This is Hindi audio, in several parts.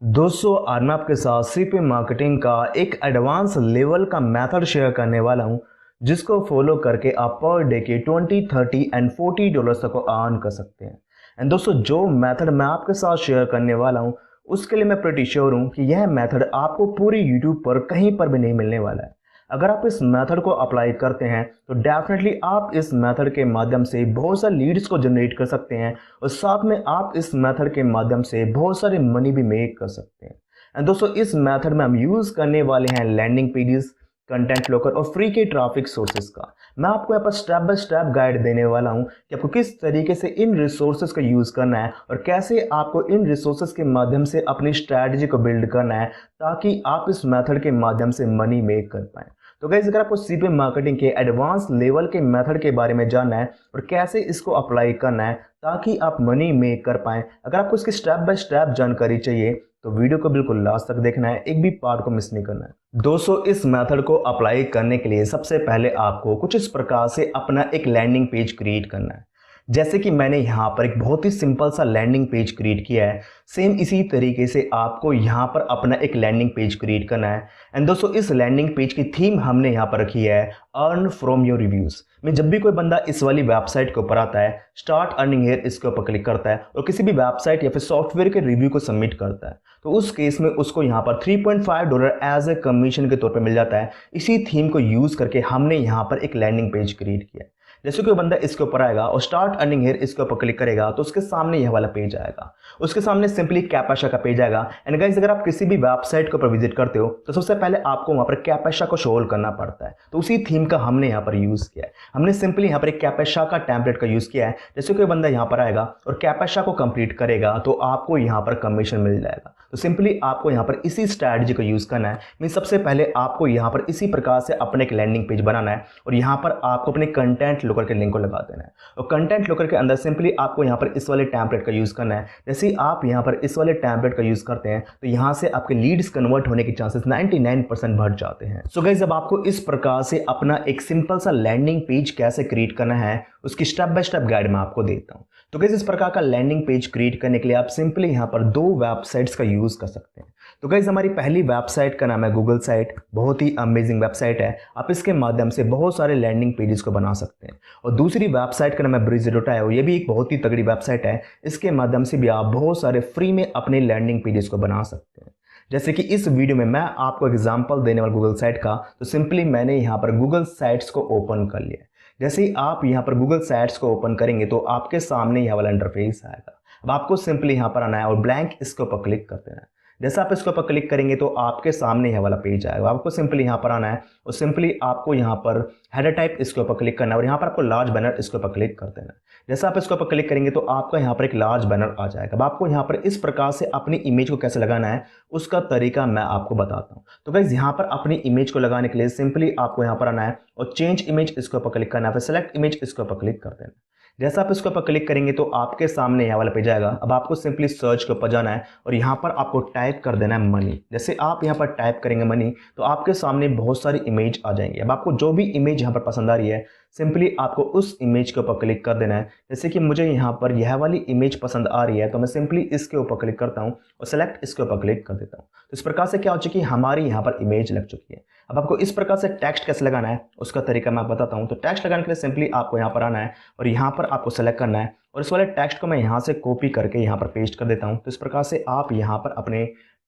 दोस्तों अर्नब के साथ सीपी मार्केटिंग का एक एडवांस लेवल का मेथड शेयर करने वाला हूं, जिसको फॉलो करके आप पर डे के 20, 30 एंड $40 तक को अर्न कर सकते हैं। एंड दोस्तों जो मेथड मैं आपके साथ शेयर करने वाला हूं, उसके लिए मैं प्रीटी श्योर हूं कि यह मेथड आपको पूरी यूट्यूब पर कहीं पर भी नहीं मिलने वाला है। अगर आप इस मेथड को अप्लाई करते हैं तो डेफिनेटली आप इस मेथड के माध्यम से बहुत सारे लीड्स को जनरेट कर सकते हैं और साथ में आप इस मेथड के माध्यम से बहुत सारे मनी भी मेक कर सकते हैं। एंड दोस्तों इस मेथड में हम यूज करने वाले हैं लैंडिंग पेजेस, कंटेंट लोकर और फ्री के ट्रैफिक सोर्सेज का। मैं आपको यहाँ पर स्टेप बाय स्टेप गाइड देने वाला हूँ कि आपको किस तरीके से इन रिसोर्सेज का यूज करना है और कैसे आपको इन रिसोर्सेज के माध्यम से अपनी स्ट्रैटेजी को बिल्ड करना है ताकि आप इस मेथड के माध्यम से मनी मेक कर पाएं। तो गाइस अगर आपको सीपी मार्केटिंग के एडवांस लेवल के मेथड के बारे में जानना है और कैसे इसको अप्लाई करना है ताकि आप मनी मेक कर पाएं, अगर आपको इसकी स्टेप बाय स्टेप जानकारी चाहिए तो वीडियो को बिल्कुल लास्ट तक देखना है, एक भी पार्ट को मिस नहीं करना है। दोस्तों इस मेथड को अप्लाई करने के लिए सबसे पहले आपको कुछ इस प्रकार से अपना एक लैंडिंग पेज क्रिएट करना है। जैसे कि मैंने यहाँ पर एक बहुत ही सिंपल सा लैंडिंग पेज क्रिएट किया है, सेम इसी तरीके से आपको यहाँ पर अपना एक लैंडिंग पेज क्रिएट करना है। एंड दोस्तों इस लैंडिंग पेज की थीम हमने यहाँ पर रखी है अर्न फ्रॉम योर रिव्यूज। में जब भी कोई बंदा इस वाली वेबसाइट के ऊपर आता है, स्टार्ट अर्निंग हियर इसके ऊपर क्लिक करता है और किसी भी वेबसाइट या फिर सॉफ्टवेयर के रिव्यू को सबमिट करता है, तो उस केस में उसको यहाँ पर $3.5 एज ए कमीशन के तौर पर मिल जाता है। इसी थीम को यूज करके हमने यहाँ पर एक लैंडिंग पेज क्रिएट किया है। जैसे कोई बंदा इसके ऊपर आएगा और स्टार्ट अर्निंग हियर इसके ऊपर क्लिक करेगा तो उसके सामने यह वाला पेज आएगा, उसके सामने सिंपली कैप्चा का पेज आएगा। एंड गाइस अगर आप किसी भी वेबसाइट के ऊपर विजिट करते हो तो सबसे पहले आपको वहां पर कैप्चा को सोल्व करना पड़ता है, तो उसी थीम का हमने यहाँ पर यूज किया है। हमने सिंपली यहाँ पर एक कैप्चा का टेम्पलेट का यूज किया है। जैसे कोई बंदा यहाँ पर आएगा और कैप्चा को कंप्लीट करेगा तो आपको यहाँ पर कमीशन मिल जाएगा। तो सिंपली आपको यहाँ पर इसी स्ट्रैटेजी को यूज करना है। मीन सबसे पहले आपको यहाँ पर इसी प्रकार से अपने एक लैंडिंग पेज बनाना है और यहाँ पर आपको अपने कंटेंट लोकर के लिंक को लगा देना है और कंटेंट लोकर के अंदर सिंपली आपको यहाँ पर इस वाले टेम्पलेट का यूज करना है। जैसे ही आप यहाँ पर इस वाले टेम्पलेट का यूज करते हैं तो यहाँ से आपके लीड्स कन्वर्ट होने के चांसेस 99% बढ़ जाते हैं। सो गाइस जब आपको इस प्रकार से अपना एक सिंपल सा लैंडिंग पेज कैसे क्रिएट करना है उसकी स्टेप बाय स्टेप गाइड मैं आपको देता हूँ। तो गाइस इस प्रकार का लैंडिंग पेज क्रिएट करने के लिए आप सिंपली यहाँ पर दो वेबसाइट्स का यूज कर सकते हैं। तो गाइस हमारी पहली वेबसाइट का नाम है गूगल साइट, बहुत ही अमेजिंग वेबसाइट है। आप इसके माध्यम से बहुत सारे लैंडिंग पेजेस को बना सकते हैं। और दूसरी वेबसाइट का नाम है ब्रिज.io, ये भी एक बहुत ही तगड़ी वेबसाइट है। इसके माध्यम से भी आप बहुत सारे फ्री में अपने लैंडिंग पेजेस को बना सकते हैं। जैसे कि इस वीडियो में मैं आपको एग्जांपल देने वाला गूगल साइट का, तो सिंपली मैंने यहाँ पर गूगल साइट्स को ओपन कर लिया। जैसे ही आप यहाँ पर गूगल साइट्स को ओपन करेंगे तो आपके सामने यह वाला इंटरफेस आएगा। अब आपको सिंपली यहाँ पर आना है और ब्लैंक इसके ऊपर क्लिक कर देना है। जैसे आप इसके ऊपर क्लिक करेंगे तो आपके सामने यह वाला पेज आएगा। आपको सिंपली यहाँ पर आना है और सिंपली आपको यहाँ पर हेडर टाइप इसके ऊपर क्लिक करना है और यहाँ पर आपको लार्ज बैनर इसके ऊपर क्लिक कर देना है। जैसे आप इसके ऊपर क्लिक करेंगे तो आपका यहाँ पर एक लार्ज बैनर आ जाएगा। अब आपको यहाँ पर इस प्रकार से अपनी इमेज को कैसे लगाना है उसका तरीका मैं आपको बताता हूँ। तो गाइस यहाँ पर अपनी इमेज को लगाने के लिए सिंपली आपको यहाँ पर आना है और चेंज इमेज इसके ऊपर क्लिक करना है, फिर सेलेक्ट इमेज इसके ऊपर क्लिक कर देना है। जैसा आप इसके ऊपर क्लिक करेंगे तो आपके सामने यहाँ वाला पेज आएगा। अब आपको सिंपली सर्च के ऊपर जाना है और यहाँ पर आपको टाइप कर देना है मनी। जैसे आप यहाँ पर टाइप करेंगे मनी तो आपके सामने बहुत सारी इमेज आ जाएंगी। अब आपको जो भी इमेज यहाँ पर पसंद आ रही है सिंपली आपको उस इमेज के ऊपर क्लिक कर देना है। जैसे कि मुझे यहाँ पर यह वाली इमेज पसंद आ रही है तो मैं सिंपली इसके ऊपर क्लिक करता हूँ और सेलेक्ट इसके ऊपर क्लिक कर देता हूँ। तो इस प्रकार से क्या हो चुकी है, हमारी यहाँ पर इमेज लग चुकी है। अब आपको इस प्रकार से टेक्स्ट कैसे लगाना है उसका तरीका मैं आपको बताता हूँ। तो टेक्स्ट लगाने के लिए सिंपली आपको यहाँ पर आना है और यहाँ पर आपको सेलेक्ट करना है और इस वाले टेक्स्ट को मैं यहाँ से कॉपी करके यहाँ पर पेस्ट कर देता हूँ। तो इस प्रकार से आप यहाँ पर अपने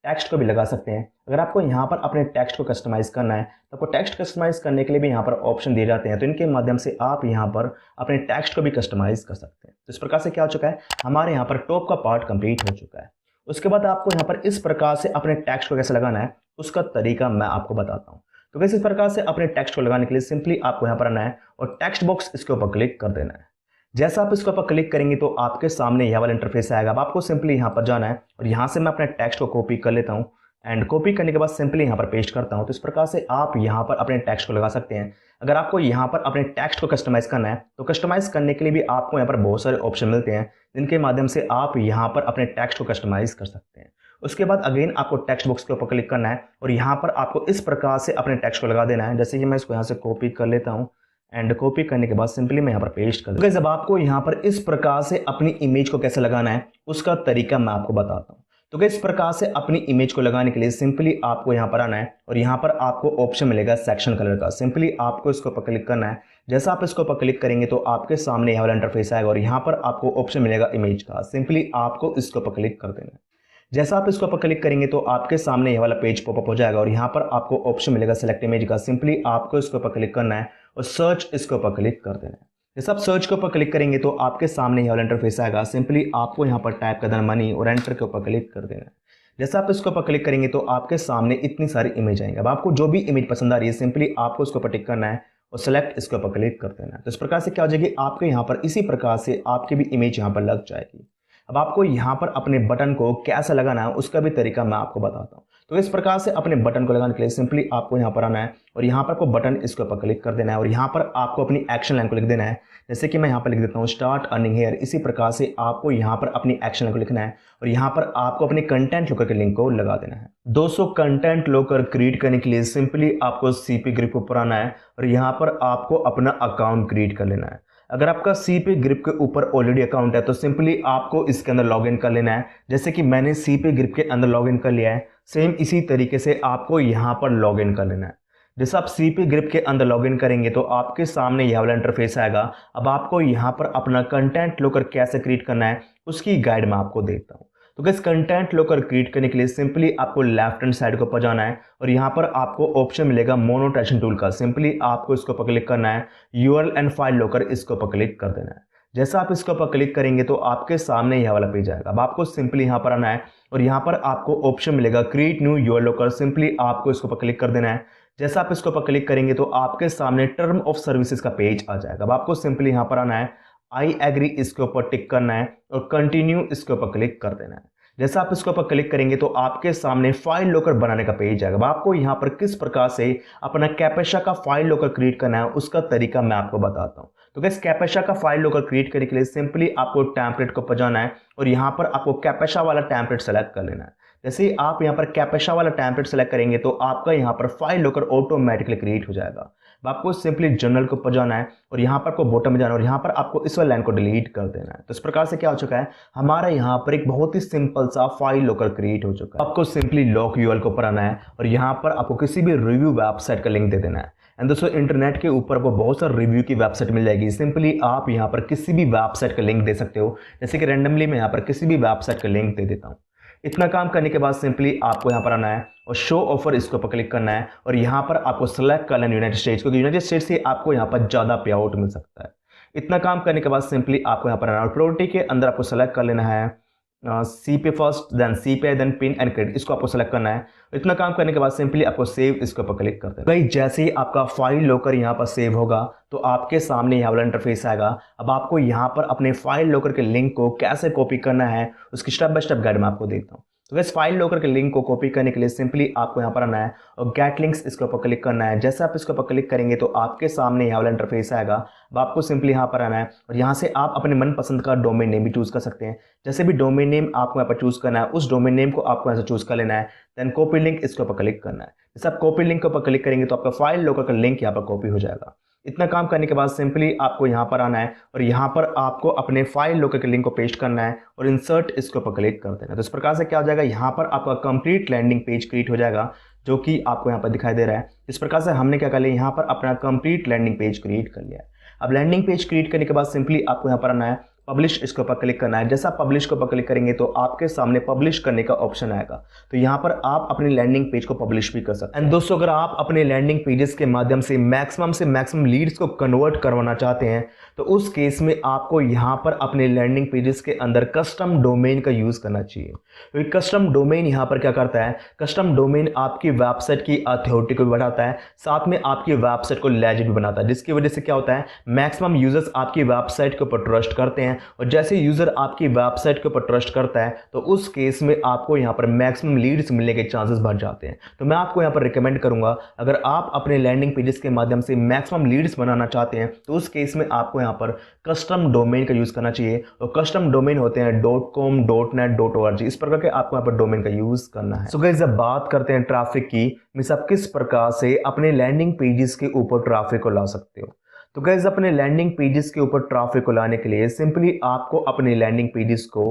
टेक्स्ट को भी लगा सकते हैं। अगर आपको यहाँ पर अपने टेक्स्ट को कस्टमाइज करना है तो आपको टेक्स्ट कस्टमाइज करने के लिए भी यहाँ पर ऑप्शन दिए जाते हैं, तो इनके माध्यम से आप यहाँ पर अपने टेक्स्ट को भी कस्टमाइज कर सकते हैं। तो इस प्रकार से क्या हो चुका है, हमारे यहाँ पर टॉप का पार्ट कंप्लीट हो चुका है। उसके बाद आपको यहाँ पर इस प्रकार से अपने टेक्स्ट को कैसे लगाना है उसका तरीका मैं आपको बताता हूँ। तो कैसे इस प्रकार से अपने टेक्स्ट को लगाने के लिए सिंपली आपको यहाँ पर आना है और टेक्स्ट बॉक्स इसके ऊपर क्लिक कर देना है। जैसा आप इसके ऊपर क्लिक करेंगे तो आपके सामने यह वाला इंटरफेस आएगा। अब आपको सिंपली यहाँ पर जाना है और यहाँ से मैं अपने टेक्स्ट को कॉपी कर लेता हूँ एंड कॉपी करने के बाद सिंपली यहाँ पर पेस्ट करता हूँ। तो इस प्रकार से आप यहाँ पर अपने टेक्स्ट को लगा सकते हैं। अगर आपको यहाँ पर अपने टेक्स्ट को कस्टमाइज करना है तो कस्टमाइज करने के लिए भी आपको यहाँ पर बहुत सारे ऑप्शन मिलते हैं जिनके माध्यम से आप यहाँ पर अपने टेक्स्ट को कस्टमाइज कर सकते हैं। उसके बाद अगेन आपको टेक्स्ट बॉक्स के ऊपर क्लिक करना है और यहाँ पर आपको इस प्रकार से अपने टेक्स्ट को लगा देना है। जैसे कि मैं इसको यहाँ से कॉपी कर लेता हूँ एंड कॉपी करने के बाद सिंपली मैं यहाँ पर पेस्ट कर दूँगा। जब आपको यहाँ पर इस प्रकार से अपनी इमेज को कैसे लगाना है उसका तरीका मैं आपको बताता हूँ। तो इस प्रकार से अपनी इमेज को लगाने के लिए सिंपली आपको यहाँ पर आना है और यहाँ पर आपको ऑप्शन मिलेगा सेक्शन कलर का। सिंपली आपको इसके ऊपर क्लिक करना है। जैसा आप इसके ऊपर क्लिक करेंगे तो आपके सामने यह वाला इंटरफेस आएगा और यहाँ पर आपको ऑप्शन मिलेगा इमेज का। सिंपली आपको इसके ऊपर क्लिक कर देना है। जैसा आप इसके ऊपर क्लिक करेंगे तो आपके सामने यह वाला पेज पॉपअप हो जाएगा और यहाँ पर आपको ऑप्शन मिलेगा सिलेक्ट इमेज का। सिंपली आपको इसके ऊपर क्लिक करना है और सर्च इसके ऊपर क्लिक कर देना है। जैसे आप सर्च के ऊपर क्लिक करेंगे तो आपके सामने यह वाला इंटरफेस आएगा। सिंपली आपको यहाँ पर टाइप कर देना मनी और एंटर के ऊपर क्लिक कर देना है। जैसे आप इसके ऊपर क्लिक करेंगे तो आपके सामने इतनी सारी इमेज आएंगे। अब आपको जो भी इमेज पसंद आ रही है सिंपली आपको इसके ऊपर टिक करना है और सेलेक्ट इसके ऊपर क्लिक कर देना है। तो इस प्रकार से क्या हो जाएगी, आपके यहाँ पर इसी प्रकार से आपकी भी इमेज यहाँ पर लग जाएगी। अब आपको यहाँ पर अपने बटन को कैसे लगाना है उसका भी तरीका मैं आपको बताता हूँ। तो इस प्रकार से अपने बटन को लगाने के लिए सिंपली आपको यहाँ पर आना है और यहाँ पर आपको बटन इसके ऊपर क्लिक कर देना है और यहाँ पर आपको अपनी एक्शन लाइन को लिख देना है। जैसे कि मैं यहाँ पर लिख देता हूँ स्टार्ट अर्निंग हेयर। इसी प्रकार से आपको यहाँ पर अपनी एक्शन लाइन को लिखना है और यहाँ पर आपको अपने कंटेंट लोकर के लिंक को लगा देना है। दोस्तों कंटेंट लोकर क्रिएट करने के लिए सिंपली आपको सीपी ग्रिप ऊपर आना है और यहाँ पर आपको अपना अकाउंट क्रिएट कर लेना है। अगर आपका सीपी ग्रिप के ऊपर ऑलरेडी अकाउंट है तो सिंपली आपको इसके अंदर लॉगिन कर लेना है। जैसे कि मैंने सीपी ग्रिप के अंदर लॉगिन कर लिया है, सेम इसी तरीके से आपको यहाँ पर लॉगिन कर लेना है। जैसे आप सीपी ग्रिप के अंदर लॉगिन करेंगे तो आपके सामने यह वाला इंटरफेस आएगा। अब आपको यहाँ पर अपना कंटेंट लोकर कैसे क्रिएट करना है उसकी गाइड मैं आपको देता हूँ। तो गाइस कंटेंट लोकर क्रिएट करने के लिए सिंपली आपको लेफ्ट हैंड साइड को ऊपर जाना है और यहाँ पर आपको ऑप्शन मिलेगा मोनोटाइजेशन टूल का। सिंपली आपको इसके ऊपर क्लिक करना है, यूआरएल एंड फाइल लोकर इसके ऊपर क्लिक कर देना है। जैसा आप इसके ऊपर क्लिक करेंगे तो आपके सामने यह वाला पेज आएगा। अब आपको सिंपली यहाँ पर आना है और यहाँ पर आपको ऑप्शन मिलेगा क्रिएट न्यू यूआरएल लोकर। सिंपली आपको इसके ऊपर क्लिक कर देना है। जैसा आप इसके ऊपर क्लिक करेंगे तो आपके सामने टर्म ऑफ सर्विसेज का पेज आ जाएगा। अब आपको सिंपली यहाँ पर आना है, आई एग्री इसके ऊपर टिक करना है और कंटिन्यू इसके ऊपर क्लिक कर देना है। जैसा आप इसके ऊपर क्लिक करेंगे तो आपके सामने फाइल लोकर बनाने का पेज आएगा। अब आपको यहाँ पर किस प्रकार से अपना कैपेचा का फाइल लोकर क्रिएट करना है उसका तरीका मैं आपको बताता हूँ। तो गाइस कैपेचा का फाइल लोकर क्रिएट करने के लिए सिंपली आपको टेम्पलेट को ऊपर जाना है और यहाँ पर आपको कैपेचा वाला टेम्पलेट सेलेक्ट कर लेना है। जैसे ही आप यहाँ पर कैपेचा वाला टेम्पलेट सेलेक्ट करेंगे तो आपका यहाँ पर फाइल लोकर ऑटोमेटिकली क्रिएट हो जाएगा। अब आपको सिंपली जनरल के ऊपर जाना है और यहाँ पर आपको बॉटम में जाना है और यहाँ पर आपको इस वाली लाइन को डिलीट कर देना है। तो इस प्रकार से क्या हो चुका है, हमारा यहाँ पर एक बहुत ही सिंपल सा फाइल लोकर क्रिएट हो चुका है। आपको सिंपली लॉक यूआरएल के ऊपर आना है और यहाँ पर आपको किसी भी रिव्यू वेबसाइट का लिंक दे देना है। एंड दोस्तों इंटरनेट के ऊपर आपको बहुत सारे रिव्यू की वेबसाइट मिल जाएगी। सिंपली आप यहाँ पर किसी भी वेबसाइट का लिंक दे सकते हो। जैसे कि रैंडमली मैं यहाँ पर किसी भी वेबसाइट का लिंक दे देता हूँ। इतना काम करने के बाद सिंपली आपको यहाँ पर आना है और शो ऑफर इसके ऊपर क्लिक करना है और यहाँ पर आपको सेलेक्ट करना है यूनाइटेड स्टेट्स, क्योंकि यूनाइटेड स्टेट्स से आपको यहाँ पर ज़्यादा पे आउट मिल सकता है। इतना काम करने के बाद सिंपली आपको यहाँ पर आना है और प्रायोरिटी के अंदर आपको सेलेक्ट कर लेना है CPA first, then CPA, then PIN and credit, इसको आपको सेलेक्ट करना है। इतना काम करने के बाद सिंपली आपको सेव इसके ऊपर क्लिक कर देना है। भाई जैसे ही आपका फाइल लोकर यहाँ पर सेव होगा तो आपके सामने यहाँ वाला इंटरफेस आएगा। अब आपको यहाँ पर अपने फाइल लोकर के लिंक को कैसे कॉपी करना है उसकी स्टेप बाय स्टेप गाइड मैं आपको देता हूँ। तो इस फाइल लोकर के लिंक को कॉपी करने के लिए सिंपली आपको यहाँ पर आना है और गेट लिंक्स इसके ऊपर क्लिक करना है। जैसे आप इसके ऊपर क्लिक करेंगे तो आपके सामने यहाँ वाला इंटरफेस आएगा। अब आपको सिंपली यहाँ पर आना है और यहाँ से आप अपने मनपसंद का डोमेन नेम भी चूज कर सकते हैं। जैसे भी डोमेन नेम आपको यहाँ पर चूज करना है उस डोमेन नेम को आपको यहाँ से चूज कर लेना है। देन कॉपी लिंक इसके ऊपर क्लिक करना है। जैसे आप कॉपी लिंक के ऊपर क्लिक करेंगे तो आपका फाइल लोकर का लिंक यहाँ पर कॉपी हो जाएगा। इतना काम करने के बाद सिंपली आपको यहाँ पर आना है और यहाँ पर आपको अपने फाइल लोकर के लिंक को पेस्ट करना है और इंसर्ट इसके ऊपर क्लिक कर देना है। तो इस प्रकार से क्या हो जाएगा, यहाँ पर आपका कंप्लीट लैंडिंग पेज क्रिएट हो जाएगा जो कि आपको यहाँ पर दिखाई दे रहा है। इस प्रकार से हमने क्या कर लिया, यहाँ पर अपना कंप्लीट लैंडिंग पेज क्रिएट कर लिया है। अब लैंडिंग पेज क्रिएट करने के बाद सिंपली आपको यहाँ पर आना है, पब्लिश इसके ऊपर क्लिक करना है। जैसा आप पब्लिश के ऊपर क्लिक करेंगे तो आपके सामने पब्लिश करने का ऑप्शन आएगा। तो यहाँ पर आप अपनी लैंडिंग पेज को पब्लिश भी कर सकते हैं। एंड दोस्तों अगर आप अपने लैंडिंग पेजेस के माध्यम से मैक्सिमम लीड्स को कन्वर्ट करवाना चाहते हैं तो उस केस में आपको यहाँ पर अपने लैंडिंग पेजेस के अंदर कस्टम डोमेन का यूज करना चाहिए। क्योंकि कस्टम डोमेन यहाँ पर क्या करता है, कस्टम डोमेन आपकी वेबसाइट की अथॉरिटी को भी बढ़ाता है, साथ में आपकी वेबसाइट को लेजिट भी बनाता है, जिसकी वजह से क्या होता है मैक्सिमम यूजर्स आपकी वेबसाइट के ऊपर ट्रस्ट करते हैं। और जैसे यूजर आपकी वेबसाइट के ऊपर ट्रस्ट करता है तो उस केस में आपको यहाँ पर मैक्सिमम लीड्स मिलने के चांसेस बढ़ जाते हैं। तो मैं आपको यहाँ पर रिकमेंड करूंगा, अगर आप अपने लैंडिंग पेजेस के माध्यम से मैक्सिमम लीड्स बनाना चाहते हैं तो उस केस में आपको यहाँ पर कस्टम डोमेन का यूज करना चाहिए। और कस्टम डोमेन होते हैं .com, .net, .org, इस प्रकार के आपको यहाँ पर डोमेन का यूज करना है। सो गाइस जब बात करते हैं ट्रैफिक की, मींस आप किस प्रकार से अपने लैंडिंग पेजेस के ऊपर ट्रैफिक को ला सकते हो। तो गाइस अपने लैंडिंग पेजेस के ऊपर ट्रैफिक को लाने के लिए सिंपली आपको अपने लैंडिंग पेजेस को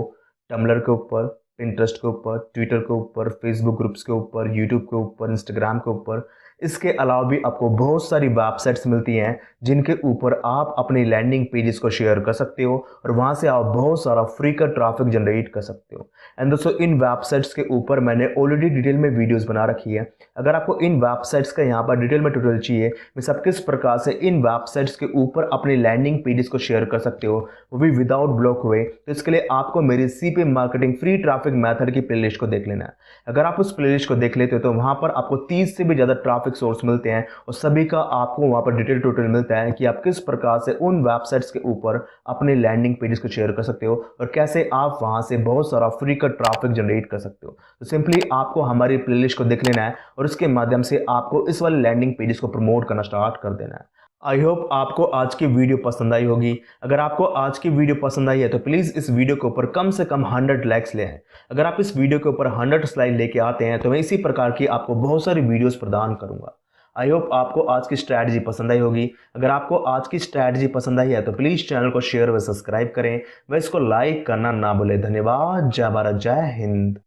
टम्बलर के ऊपर, पिंटरेस्ट के ऊपर, ट्विटर के ऊपर, फेसबुक ग्रुप्स के ऊपर, यूट्यूब के ऊपर, इंस्टाग्राम के ऊपर। इसके अलावा भी आपको बहुत सारी वेबसाइट्स मिलती हैं जिनके ऊपर आप अपनी लैंडिंग पेजेस को शेयर कर सकते हो और वहां से आप बहुत सारा फ्री का ट्रैफिक जनरेट कर सकते हो। एंड दोस्तों, इन वेबसाइट्स के ऊपर मैंने ऑलरेडी डिटेल में वीडियोस बना रखी है। अगर आपको इन वेबसाइट्स का यहाँ पर डिटेल में ट्यूटोरियल चाहिए, मैं सब किस प्रकार से इन वेबसाइट्स के ऊपर अपनी लैंडिंग पेजेस को शेयर कर सकते हो, वो भी विदाउट ब्लॉक हुए, तो इसके लिए आपको मेरी CPA marketing free traffic method की प्लेलिस्ट को देख लेना है। अगर आप उस प्लेलिस्ट को देख लेते हो तो वहां पर आपको 30 से भी ज्यादा ट्रैफिक सोर्स मिलते हैं और सभी का आपको वहां पर डिटेल ट्यूटोरियल मिलता है कि आप किस प्रकार से उन वेबसाइट्स के ऊपर अपने लैंडिंग पेजेस को शेयर कर सकते हो और कैसे आप वहां से बहुत सारा फ्री का ट्रैफिक जनरेट कर सकते हो। तो सिंपली आपको हमारी प्लेलिस्ट को देख लेना है और उसके माध्यम से आपको इस वाले लैंडिंग पेजेस को प्रमोट करना स्टार्ट कर देना है। आई होप आपको आज की वीडियो पसंद आई होगी। अगर आपको आज की वीडियो पसंद आई है तो प्लीज़ इस वीडियो के ऊपर कम से कम 100 लाइक्स ले आएं। अगर आप इस वीडियो के ऊपर 100 स्लाइड लेके आते हैं तो मैं इसी प्रकार की आपको बहुत सारी वीडियोस प्रदान करूंगा। आई होप आपको आज की स्ट्रैटेजी पसंद आई होगी। अगर आपको आज की स्ट्रैटेजी पसंद आई है तो प्लीज़ चैनल को शेयर व सब्सक्राइब करें व इसको लाइक करना ना भूलें। धन्यवाद। जय भारत, जय हिंद।